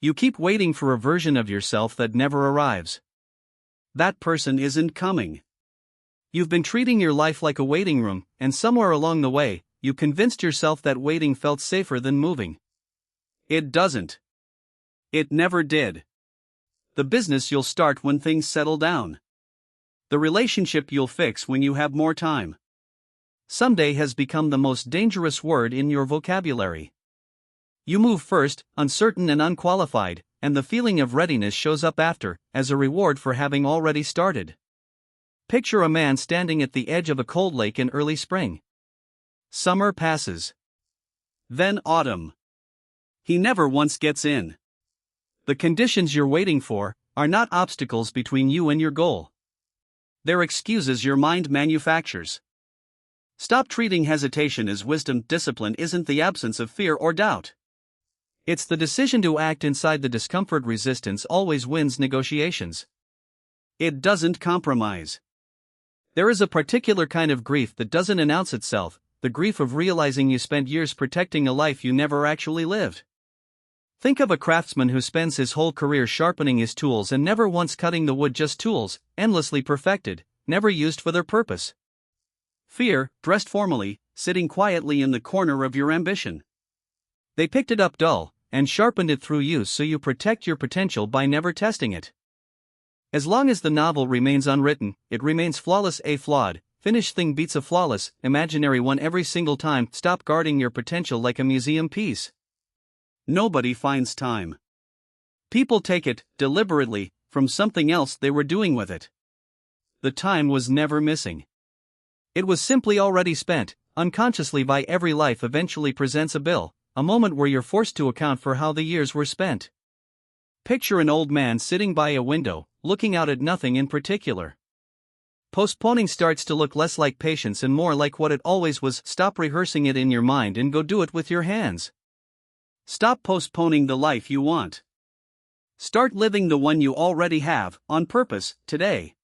You keep waiting for a version of yourself that never arrives. That person isn't coming. You've been treating your life like a waiting room, and somewhere along the way, you convinced yourself that waiting felt safer than moving. It doesn't. It never did. The business you'll start when things settle down. The relationship you'll fix when you have more time. Someday has become the most dangerous word in your vocabulary. You move first, uncertain and unqualified, and the feeling of readiness shows up after, as a reward for having already started. Picture a man standing at the edge of a cold lake in early spring. Summer passes. Then autumn. He never once gets in. The conditions you're waiting for are not obstacles between you and your goal. They're excuses your mind manufactures. Stop treating hesitation as wisdom. Discipline isn't the absence of fear or doubt. It's the decision to act inside the discomfort. Resistance always wins negotiations. It doesn't compromise. There is a particular kind of grief that doesn't announce itself, the grief of realizing you spent years protecting a life you never actually lived. Think of a craftsman who spends his whole career sharpening his tools and never once cutting the wood. Just tools, endlessly perfected, never used for their purpose. Fear, dressed formally, sitting quietly in the corner of your ambition. They picked it up dull, and sharpened it through use so you protect your potential by never testing it. As long as the novel remains unwritten, it remains flawless. A flawed, finished thing beats a flawless, imaginary one every single time. Stop guarding your potential like a museum piece. Nobody finds time. People take it, deliberately, from something else they were doing with it. The time was never missing. It was simply already spent, unconsciously. By every life eventually presents a bill, a moment where you're forced to account for how the years were spent. Picture an old man sitting by a window, looking out at nothing in particular. Postponing starts to look less like patience and more like what it always was. Stop rehearsing it in your mind and go do it with your hands. Stop postponing the life you want. Start living the one you already have, on purpose, today.